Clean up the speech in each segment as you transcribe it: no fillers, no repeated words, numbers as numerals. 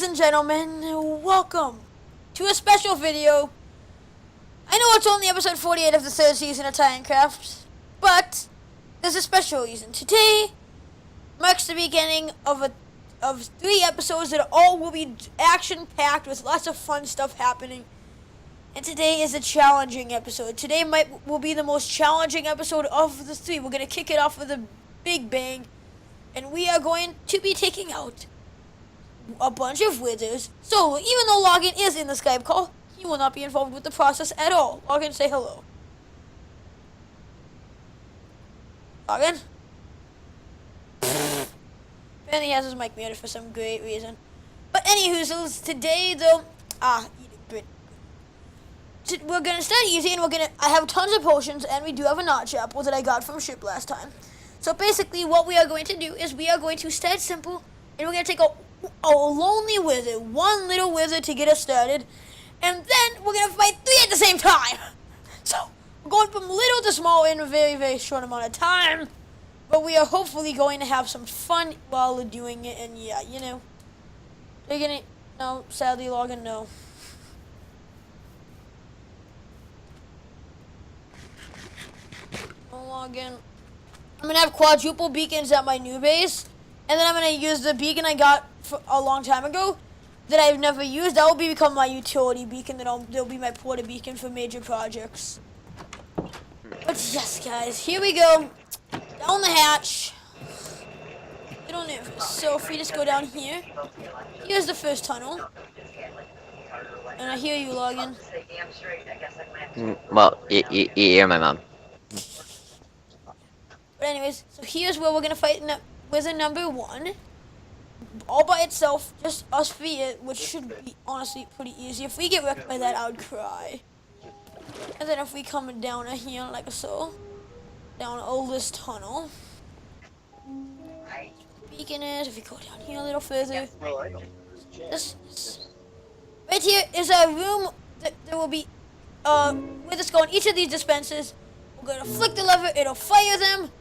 and gentlemen, welcome to a special video. I know it's only episode 48 of the third season of Titancraft, but there's a special reason. Today marks the beginning of 3 episodes that all will be action-packed with lots of fun stuff happening. And today is a challenging episode. Today will be the most challenging episode of the 3. We're going to kick it off with a big bang, and we are going to be taking out a bunch of withers. So even though Logan is in the Skype call, he will not be involved with the process at all. Logan, say hello. Logan? And he has his mic muted for some great reason. But anywho, today though, we're gonna start easy, and I have tons of potions, and we do have a notch apple that I got from ship last time. So basically what we are going to do is we are going to start simple, and we're gonna take a lonely wizard, one little wizard to get us started, and then we're gonna fight 3 at the same time. So we're going from little to small in a very, very short amount of time, but we are hopefully going to have some fun while we're doing it. And yeah, you know, they're gonna, no, sadly, Logan, no. Logan, I'm gonna have quadruple beacons at my new base, and then I'm gonna use the beacon I got a long time ago that I've never used. That will become my utility beacon. That'll be my porta beacon for major projects. But yes, guys, here we go. Down the hatch. Little nervous. So if we just go down here, here's the first tunnel. And I hear you, Logan. Well, you're my mom. But anyways, so here's where we're gonna fight wizard number 1. All by itself, just us three, which should be honestly pretty easy. If we get wrecked by that, I would cry. And then if we come down here like so, down all this tunnel. Beacon is, if we go down here a little further. This right here is a room that there will be with us going each of these dispensers. We're gonna flick the lever, it'll fire them,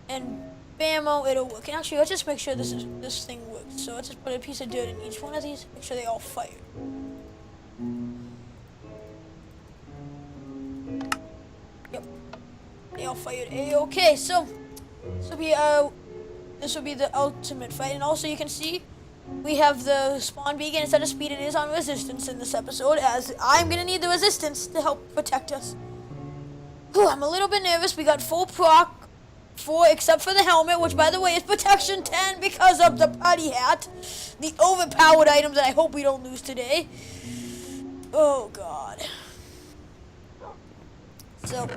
and bammo, it'll work. And actually, let's just make sure this thing works. So let's just put a piece of dirt in each one of these, make sure they all fire. Yep, they all fired. Okay, so this will be the ultimate fight. And also, you can see we have the spawn beacon. Instead of speed, it is on resistance in this episode, as I'm gonna need the resistance to help protect us. Whew, I'm a little bit nervous. We got full proc 4, except for the helmet, which by the way is protection 10 because of the party hat. The overpowered item that I hope we don't lose today. Oh god. So,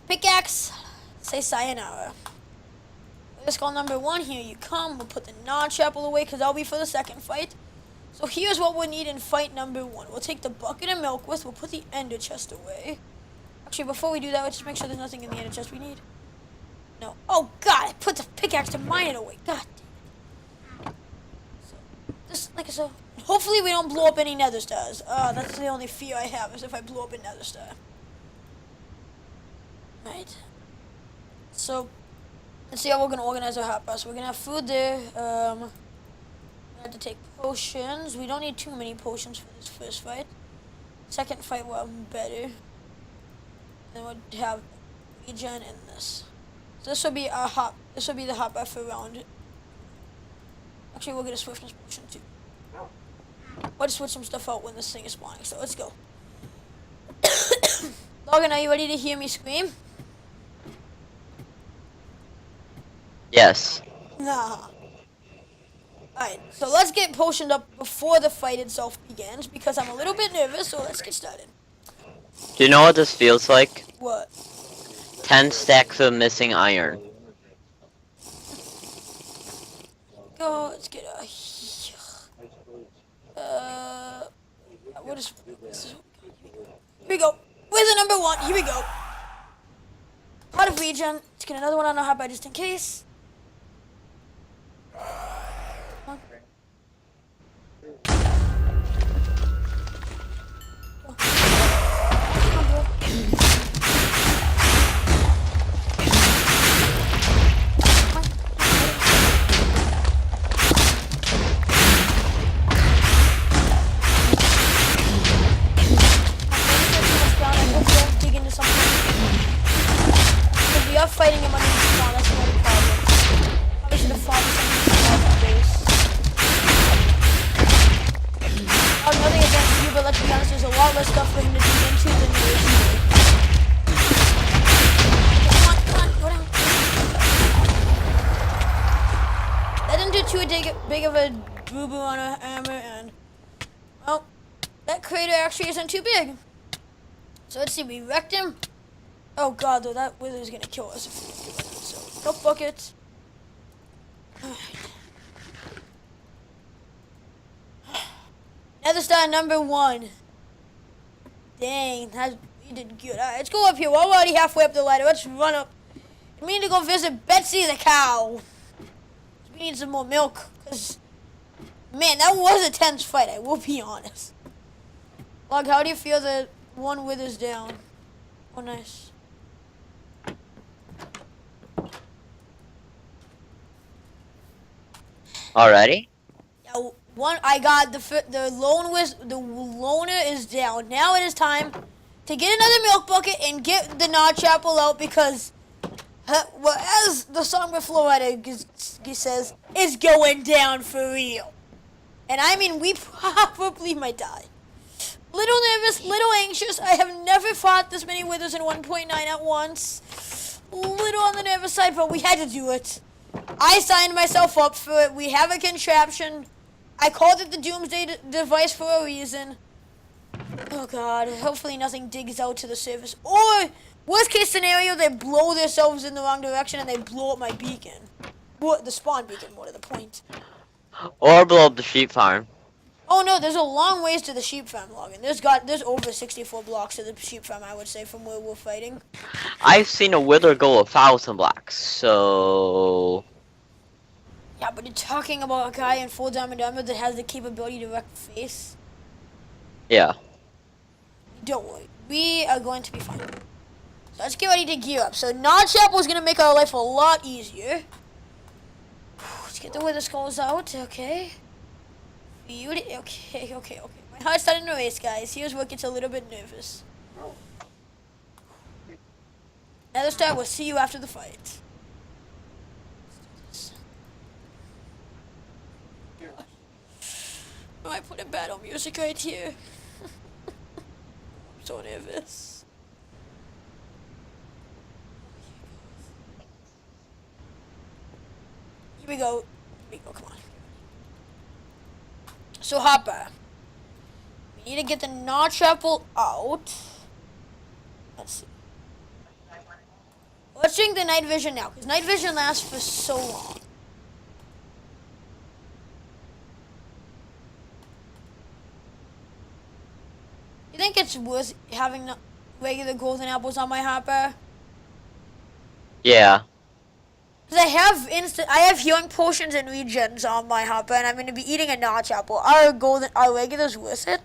pickaxe, say sayonara. Let's go number 1, here you come. We'll put the non-chapel away because that'll be for the second fight. So here's what we'll need in fight number 1. We'll take the bucket of milk with, we'll put the ender chest away. Actually, before we do that, let's just make sure there's nothing in the ender chest we need. No. Oh, God, I put the pickaxe to mine it away. God damn it. So, just like so. Hopefully we don't blow up any nether stars. That's the only fear I have, is if I blow up a nether star. Right. So, let's see how we're going to organize our hot bus. We're going to have food there. We have to take potions. We don't need too many potions for this first fight. Second fight will have better. Then we'll have regen in this. So this will be our the hot buff round. Actually, we'll get a swiftness potion too. We'll just switch some stuff out when this thing is spawning. So let's go. Logan, are you ready to hear me scream? Yes. Nah. Alright, so let's get potioned up before the fight itself begins, because I'm a little bit nervous, so let's get started. Do you know what this feels like? What? 10 stacks of missing iron. Go, let's get what is this? Here we go. Wizard number 1, here we go. Pot of regen. Let's get another one on our hot bar just in case. stuff for him to dig into than there is here. Come on, go down. That didn't do too big of a boo-boo on a hammer, and, well, that crater actually isn't too big. So let's see, we wrecked him. Oh god, though, that wither's gonna kill us if we don't do it. So, milk buckets. Nether star number 1. Dang, we did good. Alright, let's go up here. We're already halfway up the ladder. Let's run up. We need to go visit Betsy the cow. We need some more milk. Cause, man, that was a tense fight, I will be honest. Log, how do you feel that one withers down? Oh, nice. Already? Yeah, I got the loner is down. Now it is time to get another milk bucket and get the notch apple out because, well, as the song before says, it's going down for real. And I mean, we probably might die. Little nervous, little anxious. I have never fought this many withers in 1.9 at once. Little on the nervous side, but we had to do it. I signed myself up for it. We have a contraption. I called it the Doomsday device for a reason. Oh god, hopefully nothing digs out to the surface. Or, worst case scenario, they blow themselves in the wrong direction and they blow up my beacon. Well, the spawn beacon, more to the point. Or blow up the sheep farm. Oh no, there's a long ways to the sheep farm, Logan. There's over 64 blocks to the sheep farm, I would say, from where we're fighting. I've seen a wither go 1,000 blocks, so... Yeah, but you're talking about a guy in full diamond armor that has the capability to wreck face. Yeah. Don't worry, we are going to be fine. So let's get ready to gear up. So notch apple is going to make our life a lot easier. Let's get the wither skulls out, okay. Okay. My heart's starting to race, guys. Here's where it gets a little bit nervous. Nether star, we'll see you after the fight. Oh, I put a battle music right here. I'm so nervous. Here we go, come on. So Hopper, we need to get the notch apple out. Let's see. Let's drink the night vision now, because night vision lasts for so long. You think it's worth having regular golden apples on my Hopper? Yeah. Because I have healing potions and regens on my Hopper, and I'm going to be eating a notch apple. Are regulars worth it?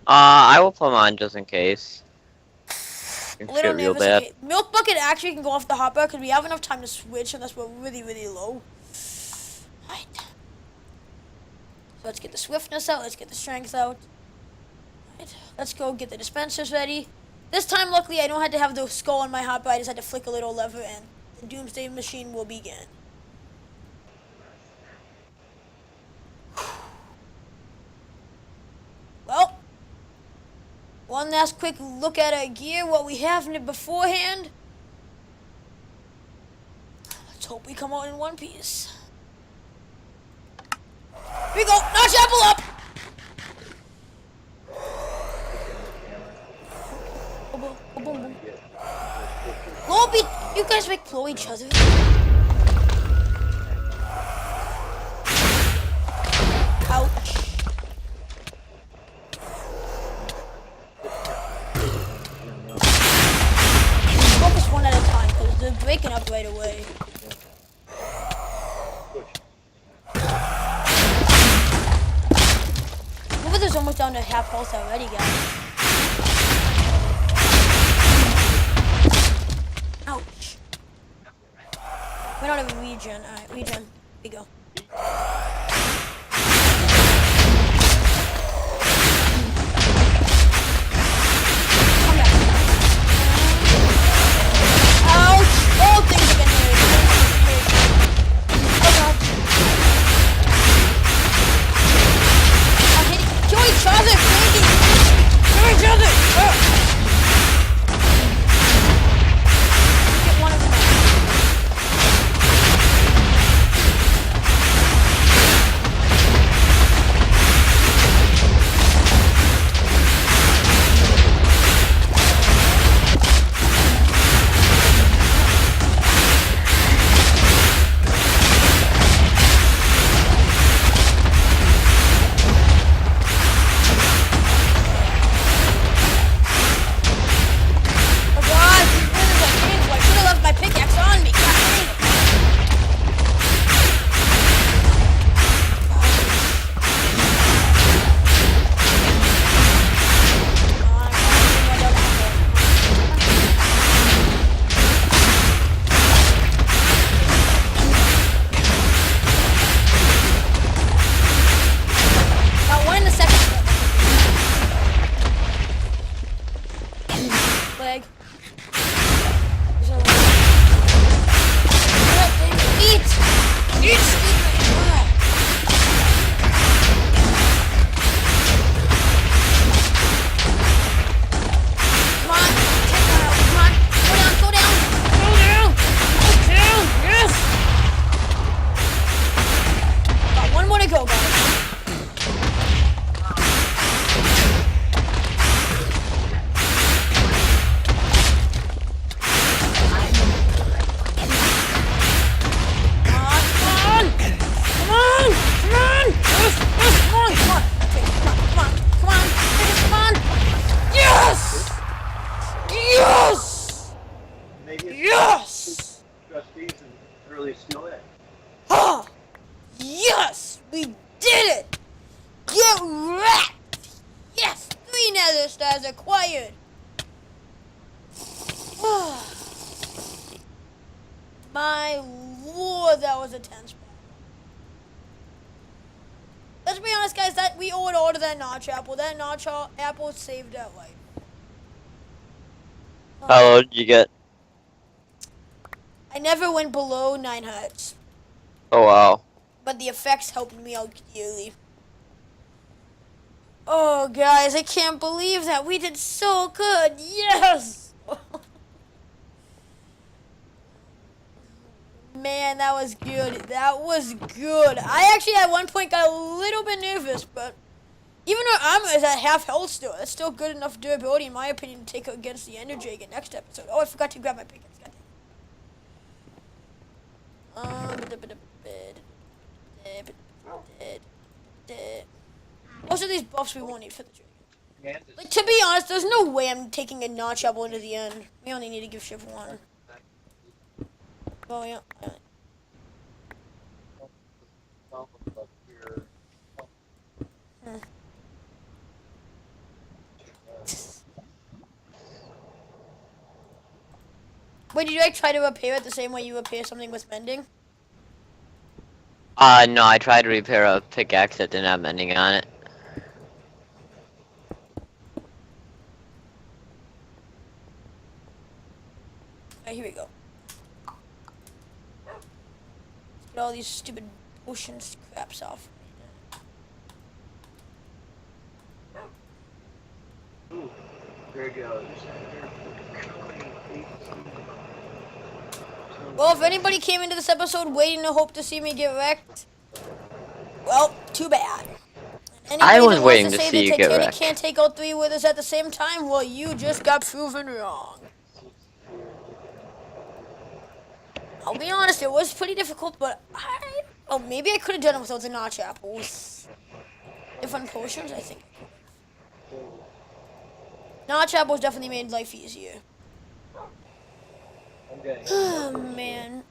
I will put them on just in case. Little real nervous. bad. Okay. Milk bucket actually can go off the Hopper because we have enough time to switch unless we're really, really low. Right. So let's get the swiftness out. Let's get the strength out. Right. Let's go get the dispensers ready. This time, luckily, I don't have to have the skull on my Hopper. I just had to flick a little lever and the Doomsday machine will begin. Well, one last quick look at our gear, what we have in it beforehand. Let's hope we come out in one piece. Here we go, notch apple up! Boom, boom, boom. You guys make blow each other. Ouch. Focus one at a time, because they're breaking up right away. Look, there's almost down to half health already, guys. Ouch. We don't have a regen. Alright, regen. Here we go. Ouch! Oh, things are getting hurt. Oh god. I'm hitting. Kill each other, baby! Ah! Yes! We did it! Get wrecked! Yes! 3 nether stars acquired! My lord, that was a tense battle. Let's be honest, guys, that we owe it all to that notch apple. That notch apple saved our life. How low did you get? I never went below 9 hearts, Oh wow. but the effects helped me out dearly. Oh, guys, I can't believe that. We did so good. Yes! Man, that was good. That was good. I actually at one point got a little bit nervous, but even our armor is at half health still. That's still good enough durability, in my opinion, to take against the Ender Dragon next episode. Oh, I forgot to grab my pickaxe. Most of these buffs we won't need for the dragon. Like, to be honest, there's no way I'm taking a notch apple into the end. We only need to give Shiv 1. Oh, yeah. Wait, did you like try to repair it the same way you repair something with mending? No, I tried to repair a pickaxe that didn't have mending on it. Alright, here we go. Let's get all these stupid ocean scraps off. Ooh, there goes. Well, if anybody came into this episode waiting to hope to see me get wrecked, well, too bad. I was that waiting wants to say see you the get Titanic wrecked. can't take out 3 withers at the same time, well, you just got proven wrong. I'll be honest, it was pretty difficult, but maybe I could have done it without the notch apples. Different potions, I think. Notch apples definitely made life easier. Oh, man.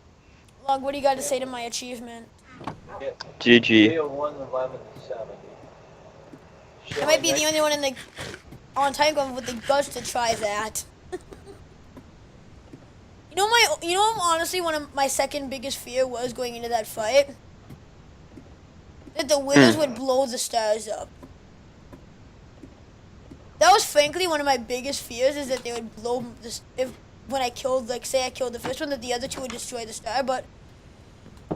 Log, what do you got to say to my achievement? GG. I might be the only one on Titancraft with the guts to try that. You know, honestly, one of my second biggest fear was going into that fight. That the withers would blow the stars up. That was frankly one of my biggest fears, is that they would blow this, when I killed, like, say I killed the first one, that the other 2 would destroy the star, but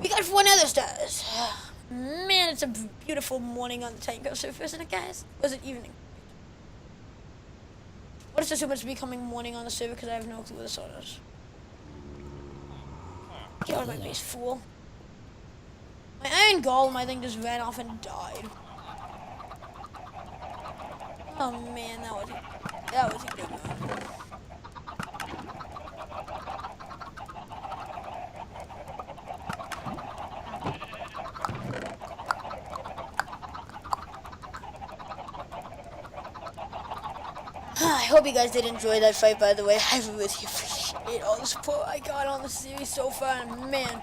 we got 4 nether stars. Man, it's a beautiful morning on the Titancraft server, isn't it, guys? Or is it evening? What is assume it's becoming morning on the server, because I have no clue what the sun is. Get out of my base, fool. My iron golem, I think, just ran off and died. Oh man, that was a good one. I hope you guys did enjoy that fight, by the way. I really appreciate all the support I got on the series so far, and man,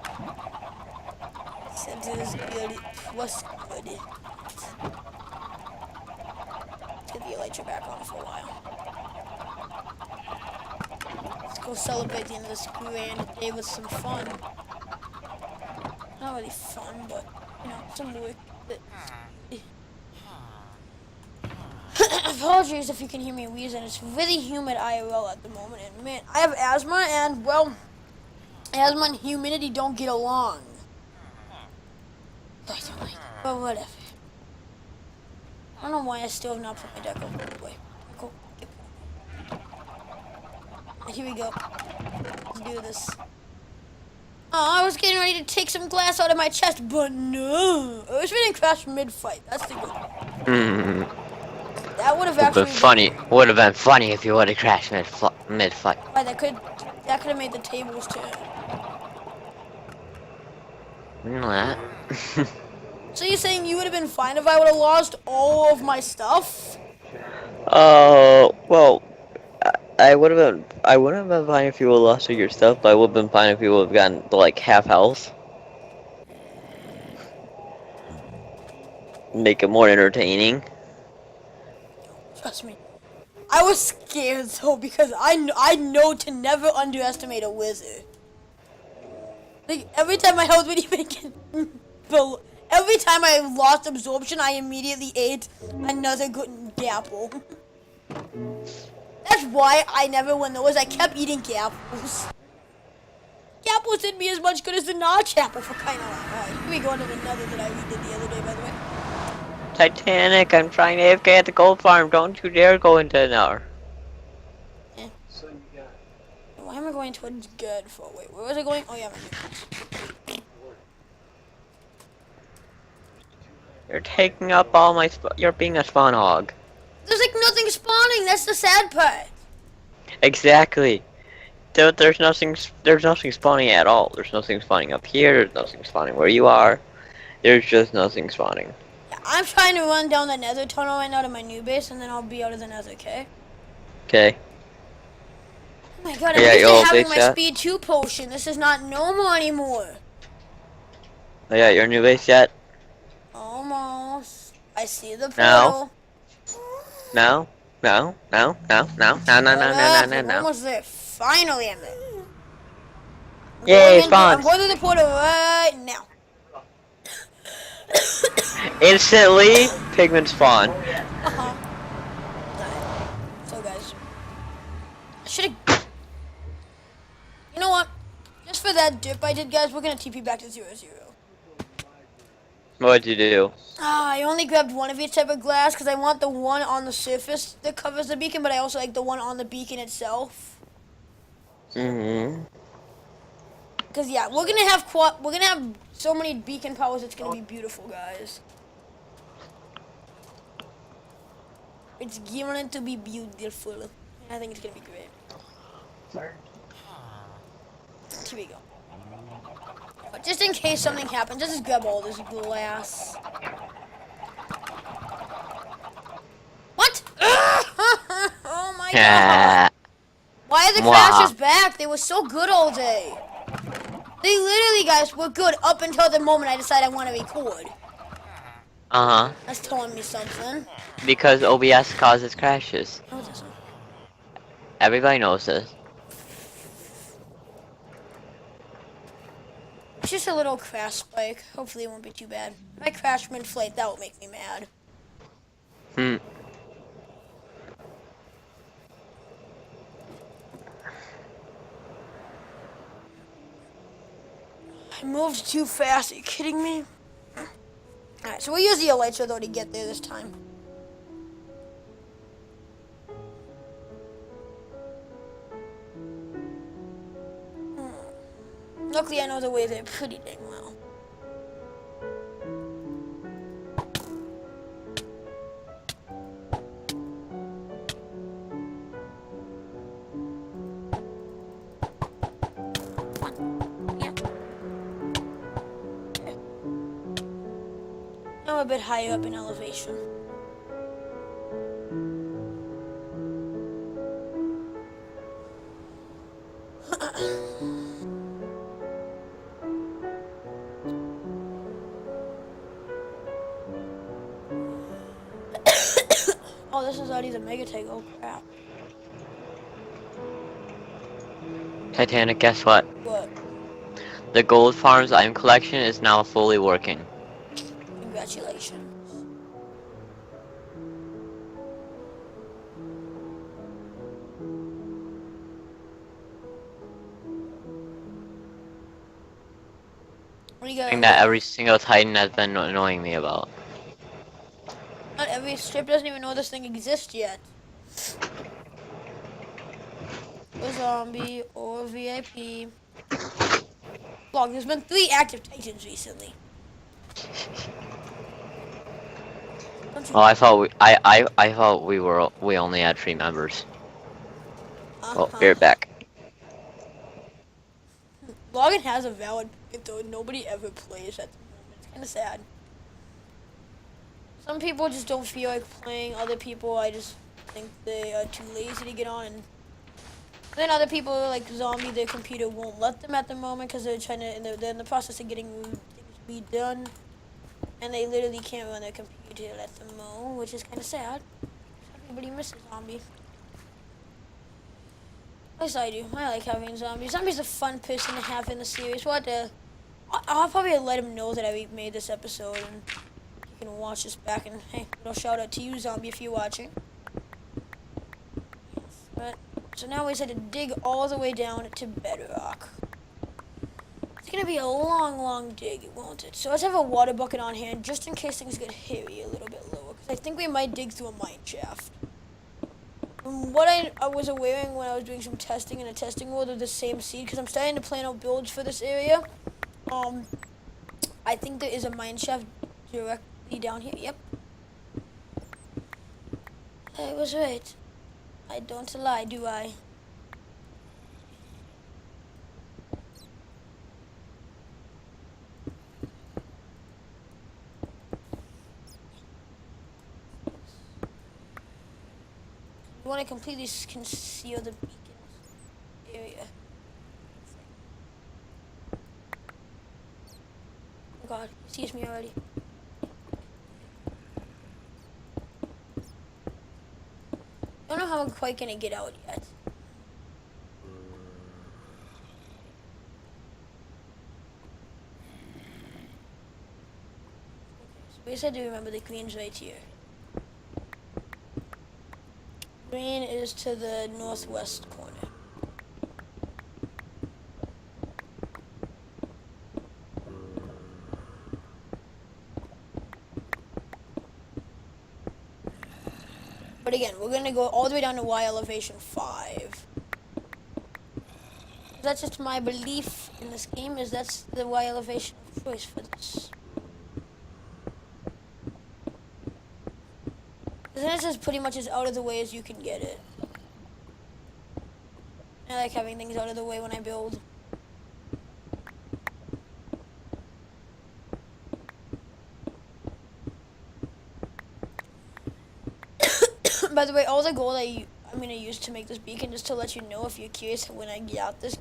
since it was good, it was good. Let's get the elytra back on for a while. Let's go celebrate the end of this grand day with some fun. Not really fun, but, you know, some work. Apologies if you can hear me wheezing. It's really humid IRL at the moment, and man, I have asthma, and well, asthma and humidity don't get along. I don't like it, but whatever. I don't know why I still have not put my deck over the way. Cool. Here we go. Let's do this. Oh, I was getting ready to take some glass out of my chest, but no. I was ready to crash mid-fight. That's the good one. That would have actually been funny. Would have been funny if you would have crashed mid-fight. Why, that could have made the tables turn. Nah. So you're saying you would have been fine if I would have lost all of my stuff? Oh, well, I wouldn't have been fine if you would have lost all your stuff, but I would have been fine if you would have gotten like half health. Make it more entertaining. Trust me. I was scared though because I know to never underestimate a wizard. Like every time my health would even get below, every time I lost absorption, I immediately ate another good apple. That's why I never won those. I kept eating apples. Apples didn't be as much good as the notch apple for kind of like. Alright, here we go into the nether that I redid the other day, by the way. Titanic, I'm trying to AFK at the gold farm. Don't you dare go into an hour. So you got Why am I going towards good for? Wait, where was I going? Oh yeah, You're taking up all my you're being a spawn hog. there's like nothing spawning. That's the sad part. Exactly. There's nothing spawning at all. There's nothing spawning up here. There's nothing spawning where you are. There's just nothing spawning. Yeah, I'm trying to run down the nether tunnel right now to my new base, and then I'll be out of the nether, okay? Okay. Oh my god, I'm Yeah, used your to old having base my yet? speed 2 potion. This is not normal anymore. Oh yeah, your new base yet? Almost. I see the No. portal. No. No. No. No. No. No. No. No. No. No. No. I'm No. almost there. Finally, I'm there. Yay! I'm Spawns. going to the portal right now. Instantly, pigment spawn. Uh-huh. Alright. So, guys. I should have... You know what? Just for that dip I did, guys, we're going to TP back to 0-0. What'd you do? I only grabbed one of each type of glass because I want the one on the surface that covers the beacon, but I also like the one on the beacon itself. Because yeah, we're gonna have so many beacon powers. It's gonna be beautiful, guys. It's going to be beautiful. I think it's gonna be great. Here we go. But just in case something happens, just grab all this glass. What? Oh my god! Why are the crashes back? They were so good all day. They literally, guys, were good up until the moment I decided I want to record. Uh huh. That's telling me something. Because OBS causes crashes. No, it doesn't. Everybody knows this. It's just a little crash spike. Hopefully it won't be too bad. If I crash mid-flight, that will make me mad. I moved too fast. Are you kidding me? Alright, so we'll use the elytra though to get there this time. Luckily, I know the way there pretty dang well. I'm a bit higher up in elevation. Oh, this is already the mega tag. Oh crap. Titanic, guess what? What? The gold farm's item collection is now fully working. Congratulations. What do you got? Thing that every single Titan has been annoying me about. Not every strip doesn't even know this thing exists yet. A zombie or VIP. Log, there's been 3 active Titans recently. Oh, I thought we only had 3 members. Oh, we're back. Logan has a valid point though. Nobody ever plays at the moment. It's kind of sad. Some people just don't feel like playing. Other people, I just think they are too lazy to get on. And then other people, like Zombie, their computer won't let them at the moment because they're trying to. And they're in the process of getting things redone, and they literally can't run their computer. to let them know, which is kind of sad. Everybody misses zombies. At least I do. I like having zombies. Zombies are a fun person to have in the series. I'll probably let him know that I made this episode, and you can watch this back. And hey, little shout out to you, zombie, if you're watching. But so now we just had to dig all the way down to bedrock. It's gonna be a long, long dig, won't it? So let's have a water bucket on hand just in case things get hairy a little bit lower. Because I think we might dig through a mine shaft. From what I was aware when I was doing some testing in a testing world of the same seed, because I'm starting to plan out builds for this area. I think there is a mine shaft directly down here. Yep. I was right. I don't lie, do I? You want to completely conceal the beacon area. Oh god, he sees me already. I don't know how I'm quite gonna get out yet. Okay, so we just had to remember the green's right here. Green is to the northwest corner. But again, we're going to go all the way down to Y elevation 5. That's just my belief in this game, is that's the Y elevation of choice for this. Then it's just pretty much as out of the way as you can get it. I like having things out of the way when I build. By the way, all the gold I'm going to use to make this beacon, just to let you know if you're curious, when I get out this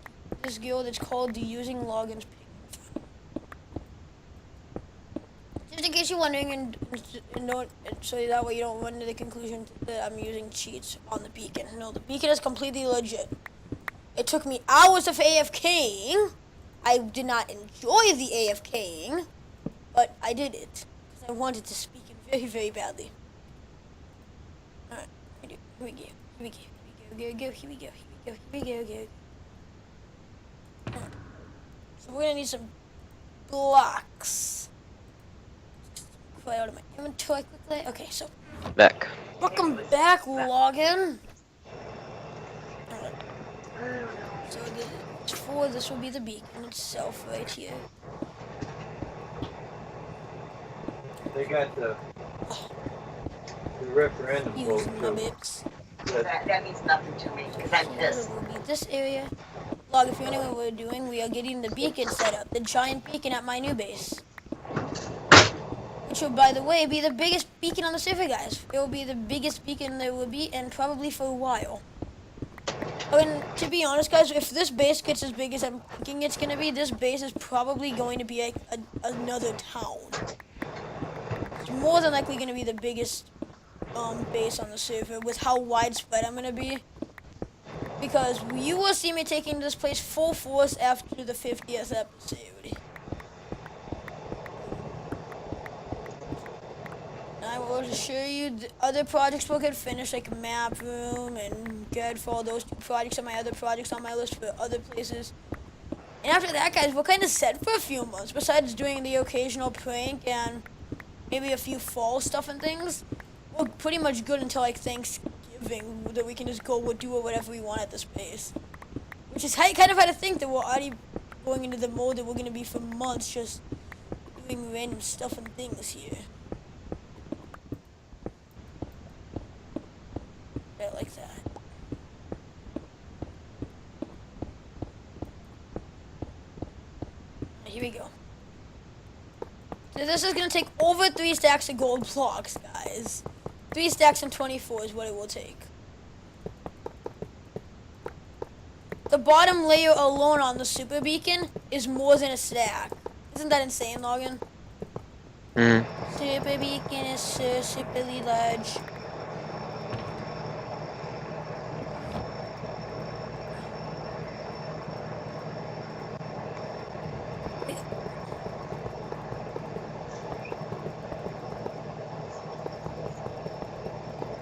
guild, it's called the Using Logins Pigment. Just in case you're wondering, and so that way you don't run to the conclusion that I'm using cheats on the beacon. No, the beacon is completely legit. It took me hours of AFKing. I did not enjoy the AFKing, but I did it because I wanted to speak it very, very badly. Alright, here we go. Here we go. Alright. So we're gonna need some blocks. Play out of my inventory quickly. Okay, so Back. welcome back, login. Alright. So this will be the beacon itself right here. They got the referendum vote Using the too. bits. That means nothing to me because I'm pissed. Will be this area. Log, if you're wondering what we're doing, we are getting the beacon set up. The giant beacon at my new base. Which will, by the way, be the biggest beacon on the server, guys. It will be the biggest beacon there will be, and probably for a while. I mean, to be honest, guys, if this base gets as big as I'm thinking it's going to be, this base is probably going to be like another town. It's more than likely going to be the biggest base on the server with how widespread I'm going to be. Because you will see me taking this place full force after the 50th episode. I will assure you the other projects will get finished, like Map Room and Godfall. Those two projects are my other projects on my list for other places. And after that, guys, we're kind of set for a few months. Besides doing the occasional prank and maybe a few fall stuff and things, we're pretty much good until like Thanksgiving, that we can just go do whatever we want at this place. Which is kind of how to think that we're already going into the mode that we're going to be for months, just doing random stuff and things here. Like that. Here we go. So this is going to take over 3 stacks of gold blocks, guys. 3 stacks and 24 is what it will take. The bottom layer alone on the super beacon is more than a stack. Isn't that insane, Logan? Hmm. Super beacon is so superly large.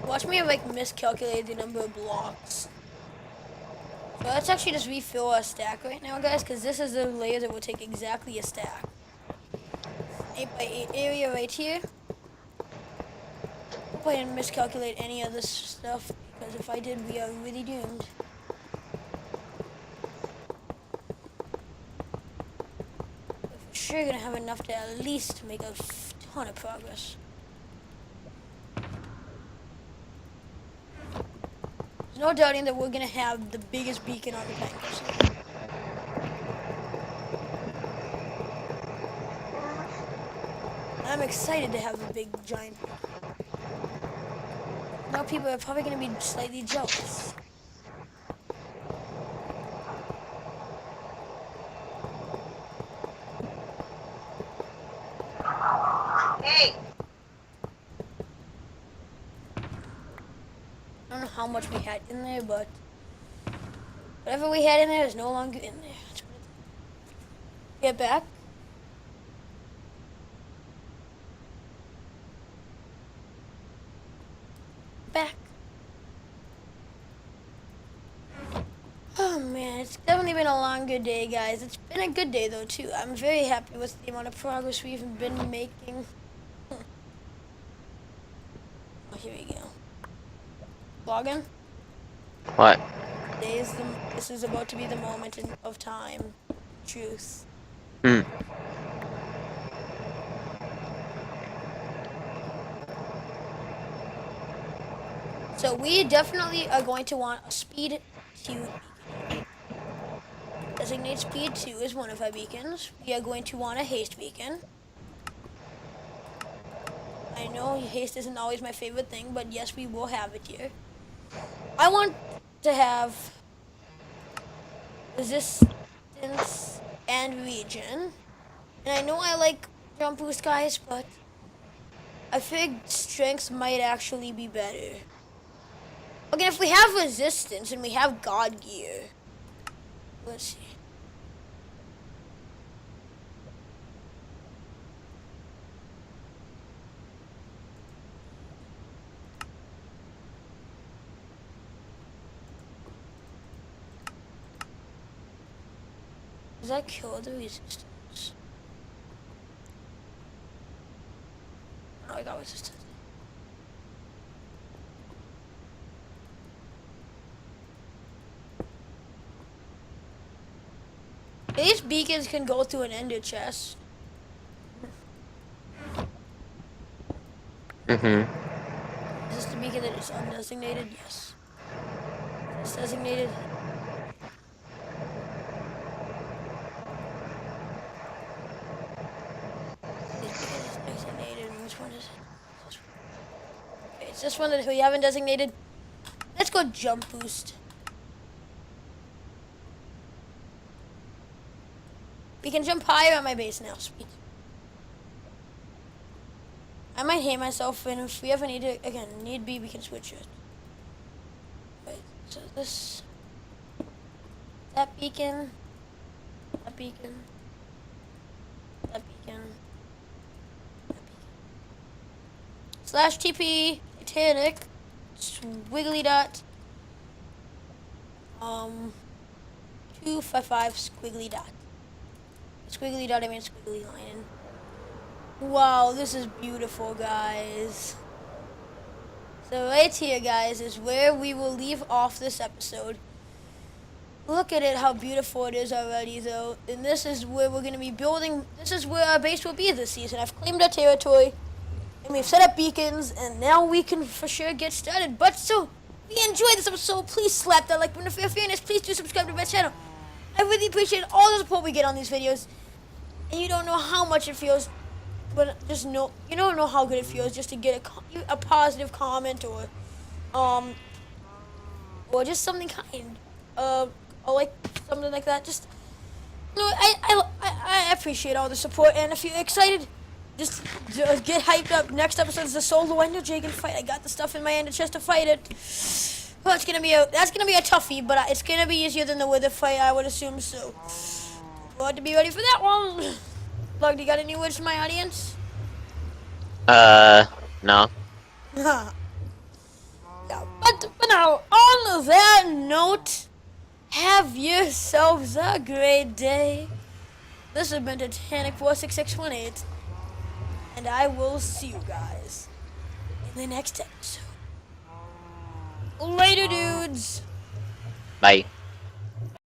Watch me like miscalculate the number of blocks. So let's actually just refill our stack right now, guys, because this is the layer that will take exactly a stack. 8x8 area right here. Hope I didn't miscalculate any of this stuff, because if I did, we are really doomed. We're for sure gonna have enough to at least make a ton of progress. There's no doubting that we're gonna have the biggest beacon on the tank. I'm excited to have the big giant beacon. Now people are probably gonna be slightly jealous. Hey! I don't know how much we had in there, but whatever we had in there is no longer in there. Let's put it- Get back. Back. Oh man, it's definitely been a long good day, guys. It's been a good day though too. I'm very happy with the amount of progress we've been making. Oh, here we go. Login. What? This is about to be the moment of time. Truth. Hmm. So we definitely are going to want a speed 2 beacon. Designate speed 2 as one of our beacons. We are going to want a haste beacon. I know haste isn't always my favorite thing, but yes, we will have it here. I want to have resistance and region. And I know I like jump boost, guys, but I think strength might actually be better. Okay, if we have resistance and we have God gear, let's see. Does that kill the resistance? Oh, I got resistance. These beacons can go through an ender chest. Mm-hmm. Is this the beacon that is undesignated? Yes. Is this designated? This beacon is designated. Which one is it? This one. Okay, it's this one that we haven't designated. Let's go jump boost. We can jump higher on my base now. Sweet. I might hate myself, and if we ever need it again, need be, we can switch it. Wait, so this, that beacon, that beacon, that beacon, that beacon. Slash TP Titanic, squiggly dot, 255 squiggly dot. Squiggly dot, I mean squiggly line. Wow, this is beautiful, guys. So right here, guys, is where we will leave off this episode. Look at it, how beautiful it is already, though. And this is where we're going to be building. This is where our base will be this season. I've claimed our territory, and we've set up beacons, and now we can for sure get started. But so, if you enjoyed this episode, please slap that like button. If you're fairness, please do subscribe to my channel. I really appreciate all the support we get on these videos. And you don't know how much it feels. But just know, you don't know how good it feels just to get a positive comment or just something kind, or like something like that. Just, you know, I appreciate all the support, and if you're excited, just get hyped up. Next episode is the solo Ender Dragon fight. I got the stuff in my ender chest to fight it. Well, that's gonna be a toughie, but it's gonna be easier than the Wither fight, I would assume. So, want to be ready for that one. Plug, you got any words for my audience? No. Yeah, but now, on that note, have yourselves a great day. This has been Titanic46618, and I will see you guys in the next episode. Later, dudes. Bye.